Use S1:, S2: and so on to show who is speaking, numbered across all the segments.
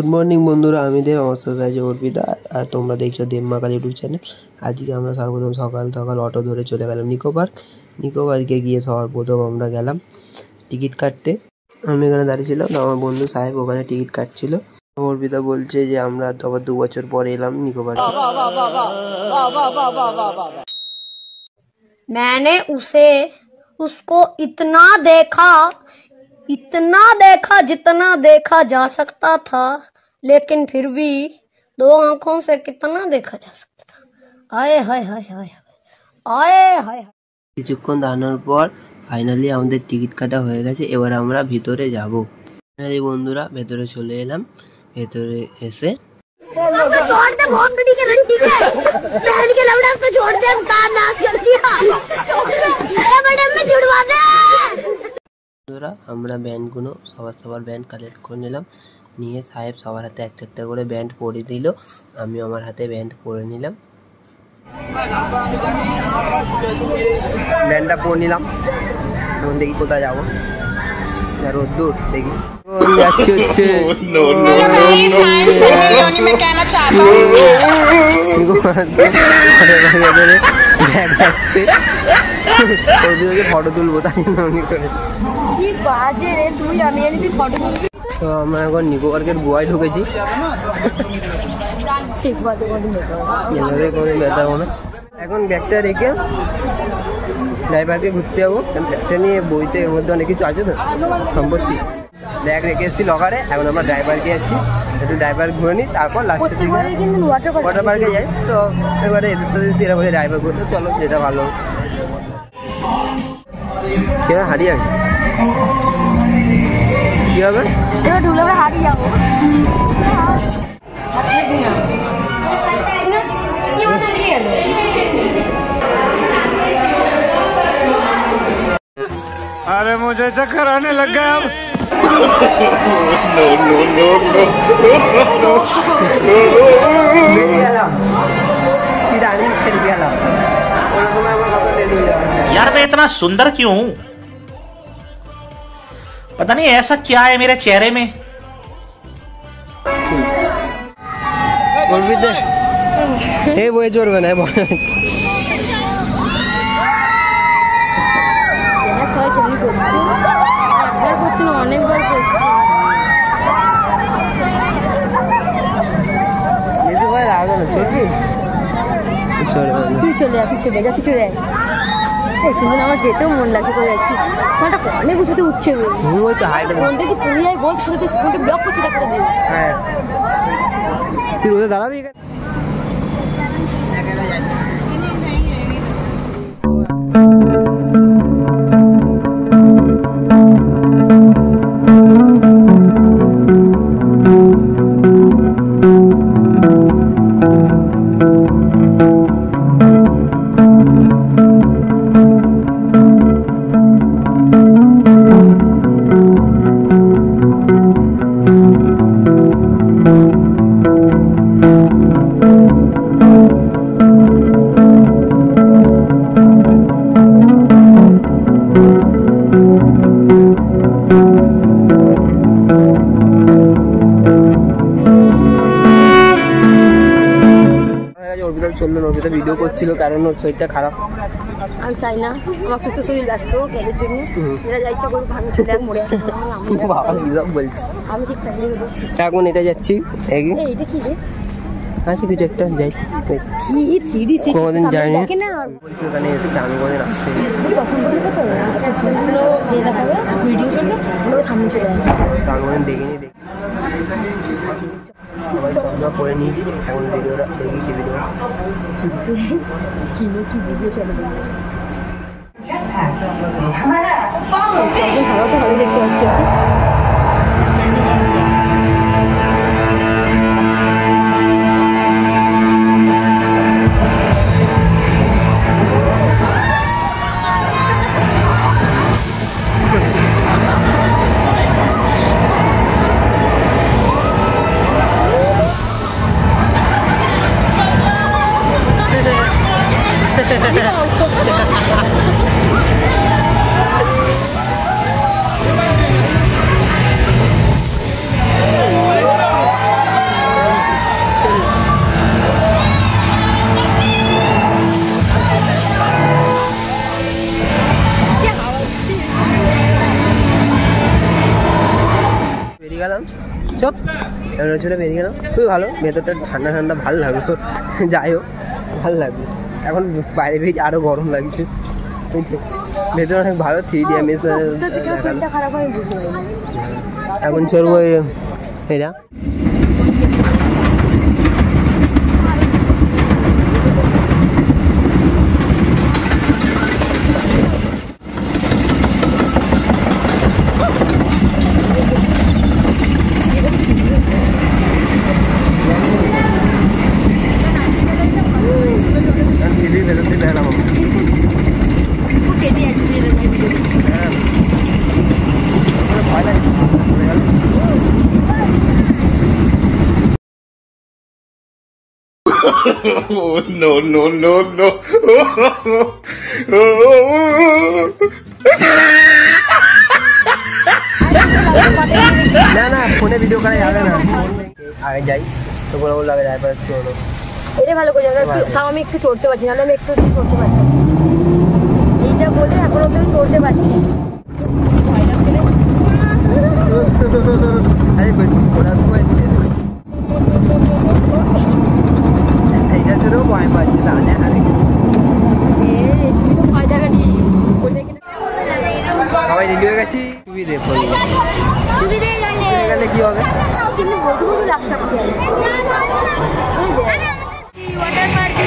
S1: Good morning बंधुरा देव আমার সাথে আছে অর্পিতা আর তোমরা দেখছো দেবমাকাল ইউটিউব চ্যানেল। আজকে আমরা সর্বপ্রথম সকাল সকাল অটো ধরে চলে গেলাম নিকো পার্কে গিয়ে সবার প্রথম আমরা গেলাম টিকিট কাটতে। আমি এখানে দাঁড়িয়েছিলাম, আমার বন্ধু সাহেব ওখানে টিকিট কাটছিল। অর্পিতা বলছে যে আমরা তো আবার 2 বছর পরে এলাম নিকো পার্কে।
S2: मैंने उसको इतना देखा जितना देखा जा सकता था, लेकिन फिर भी 2 आंखों से कितना देखा जा सकता था। आए हाय हाय हाय आए हाय।
S1: কিছুক্ষণ দাঁড়ানোর পর ফাইনালি আমাদের টিকিট কাটা হয়ে গেছে। এবার আমরা ভিতরে যাব। এই বন্ধুরা ভেতরে চলে এলাম। ভেতরে এসে আমরা ব্যান্ডগুলো সবার ব্যান্ড কালেক্ট করে নিলাম। নিয়ে সাহেব সবার হাতে একটা করে ব্যান্ড পরে দিল। আমি আমার হাতে ব্যান্ড পরে নিলাম, ব্যান্ডটা পরে নিলাম। এখন দেখি কোথায় যাবো, রোদ্দুর দেখি যাচ্ছি হচ্ছে ফটো তুলবো, তাই জন্য করেছি। তো আমরা এখন নিকো পার্কের গোয়ায় ঢুকেছি। এখন ব্যাগটা রেখে ড্রাইভারকে ঘুরতে যাবো। ব্যাগটা নিয়ে বইতে এর মধ্যে অনেক কিছু আছে তো সম্পত্তি। ব্যাগ রেখে এসেছি লকারে। এখন আমরা ড্রাইভারকে যাচ্ছি, একটু ড্রাইভার ঘুরে নিই, তারপর লাস্টের দিকে ওয়াটার পার্কে যাই। তো এবারে এদের সাথে এরা বলে ড্রাইভার ঘুরতে চলো, যেটা ভালো। কি হবে হারিয়ে যাবে, কি হবে হারিয়ে যাবো।
S3: अरे मुझे चक्कर आने लग गया अब।
S4: यार मैं इतना सुंदर क्यों हूँ? पता नहीं ऐसा क्या है मेरे चेहरे में।
S1: वो जोर बना है অনেকবার করছি। কিন্তু আমার যেতেও মন লাগছে, করে যাচ্ছি ফোনটা অনেক উঁচুতে উঠছে। ফোনটা কি পুড়ে যায় বল, ফোনটা ব্লক করছি না করে দিই। হ্যাঁ তুই রোদে দাঁড়াবি। অর্পিতা ভিডিও করছিল কারণ ওর শরীরটা খারাপ। আমি চাই না আমার সুস্থ শরীর ব্যস্ত এদের জন্য। এরা যা ইচ্ছা করুক, ভাঙে চলে মরে আসবে। বলছি আমি ঠিক থাকি। এখন এটা যাচ্ছি, এইটা কি রে আছে কিছু একটা যাই কি থ্রিডি সিট কোনদিন জানি না। বলছি ওখানে এসে আমি কোনদিন আসছি তখন বলি কত এগুলো দিয়ে দেখাবে ভিডিও চলবে, ওগুলো সামনে চলে আসছে। আমি কোনদিন দেখিনি। আমরা পরে নিয়েছি, এখন ভিডিওটা দেখি কি ভিডিও কি ভিডিও চলে। ভালো তো ভালো দেখতে পাচ্ছি।
S5: চপ ছোটো বেরিয়ে গেলাম। খুবই ভালো, ভেতরটা ঠান্ডা ঠান্ডা ভালো লাগলো। যাই হোক ভালো লাগলো। এখন বাইরে বেরিয়ে আরও গরম লাগছে। ভেতরে অনেক ভালো 3DMS। এখন চলবো এটা
S3: Oh, no, no, no, no.
S5: না না ফোনে ভিডিও করা যাবে না। আগে যাই তো বলে বললো আগে যাই পরে চলো।
S1: এটা ভালো করে যাবে, তাও আমি একটু চড়তে পারছি, নাহলে আমি একটু চড়তে পারছি। এইটা বলে এখন আমি চড়তে পারছি।
S5: আরে ঘোরার সময় এইটা ছিল ভয় পাচ্ছি তাহলে হারে
S1: তুমি তো ভয় দেখালি বলে
S5: সবাই রেডি হয়ে গেছি। ছবি দেখো
S1: তুমি দিয়ে
S5: গেলে কি হবে?
S1: কিন্তু বড় লাগছে আমাকে। ওয়াটার পার্ক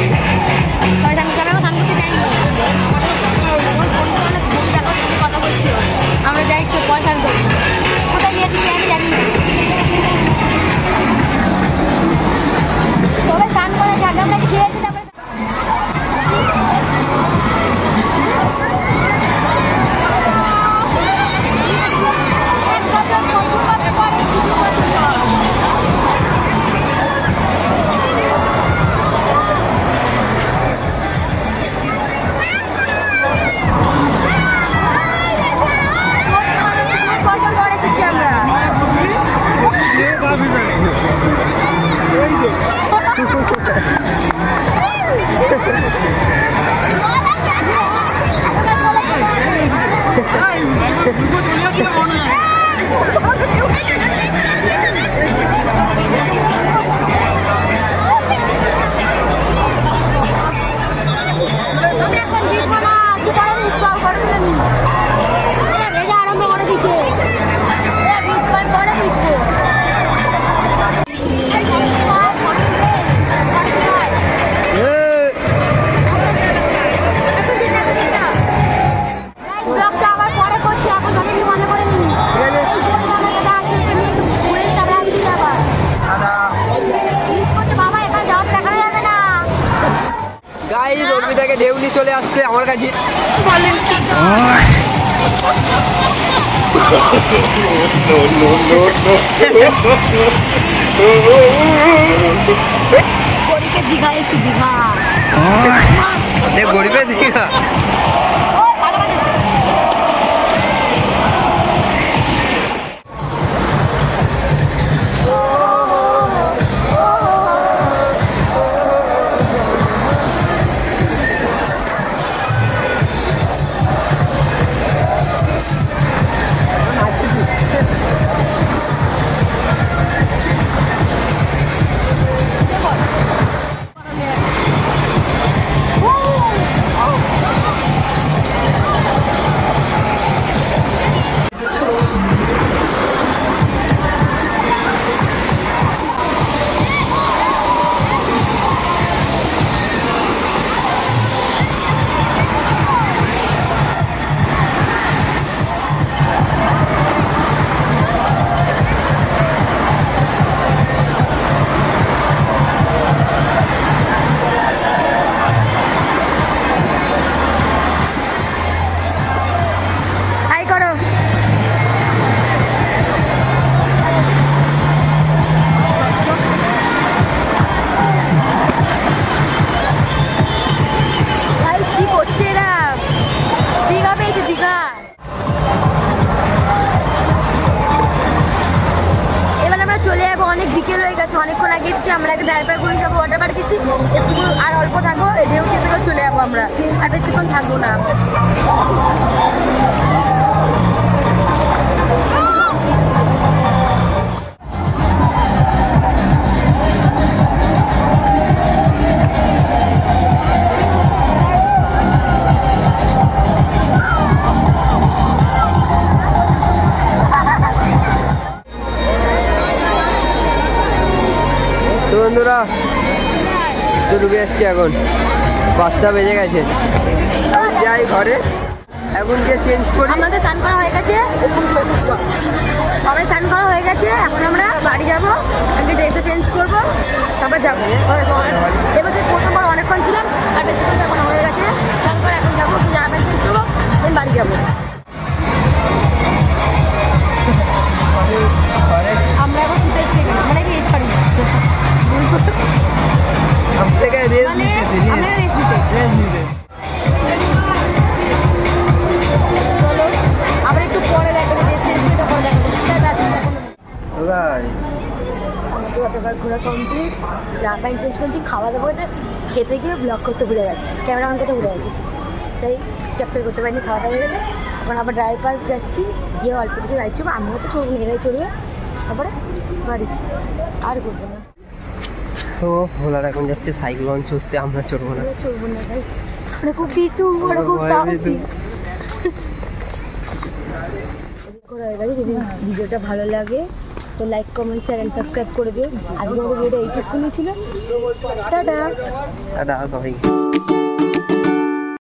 S1: সবাই থাম করতে যাইনি। কথা বলছিল আমরা যাই একটু পয়সা করি কোথায় নিয়েছি আমি জানি না। সবাই গান করে জায়গা আমরা খেয়েছি তারপরে
S5: ঢেউনি চলে আসছে আমার কাছে। গরিবের দীঘা
S1: অনেকক্ষণ আগে এসেছি আমরা একটা ডাইপার করে যাবো ওয়াটার পার্ক গেছি আর অল্প থাকবো ঢেউ চেতে চলে যাবো আমরা আর বেশিক্ষণ থাকবো না।
S5: তো ঢুকে যাচ্ছি এখন, 5টা বেজে গেছে। যাই ঘরে এখন গিয়ে চেঞ্জ করি।
S1: আমাদের স্নান করা হয়ে গেছে, সবাই স্নান করা হয়ে গেছে। এখন আমরা বাড়ি যাবো, আগে ড্রেসটা চেঞ্জ করবো, তারপর যাবো। এবছর প্রথমবার অনেকক্ষণ ছিলাম, আর বেশিক্ষণ এখন হয়ে গেছে। তারপর এখন যাবো, কি জামা প্যান্ট চেঞ্জ করবো, দেন বাড়ি যাবো। আমরা এখন শুতে এসেছি, মানে কি সরি মানে আমরা রেস্ট নিতে। চলো আবার একটু পরে দেখা যাবে, চেঞ্জ করে তারপরে দেখা যাবে। ঘোরা কমপ্লিট, জামা প্যান্ট চেঞ্জ করছি, খাওয়া দাওয়া করতে, খেতে গিয়ে ব্লগ করতে ভুলে গেছি, ক্যামেরা অন করতে ভুলে গেছি, তাই ক্যাপচার করতে পারিনি। খাওয়া দাওয়া হয়ে গেছে, এখন আবার ড্রাইভ পার্ক যাচ্ছি, গিয়ে অল্প কিছু রাইড চলবো। আমিও তো চলবো, এরাই চলবে, তারপরে বাড়ি আর করবো না।
S5: তো ভোলার এখন যাচ্ছে সাইক্লোন চড়তে, আমরা চড়বো না,
S1: চলবো না ভাই, আমরা খুব পিতু, আমরা খুব সাহসী। যদি ভিডিওটা ভালো লাগে তো like, comment, share and subscribe করে দিও। আজকে আমাদের ভিডিওটা এইটুকুনি ছিল। টাটা
S5: টাটা সবাই।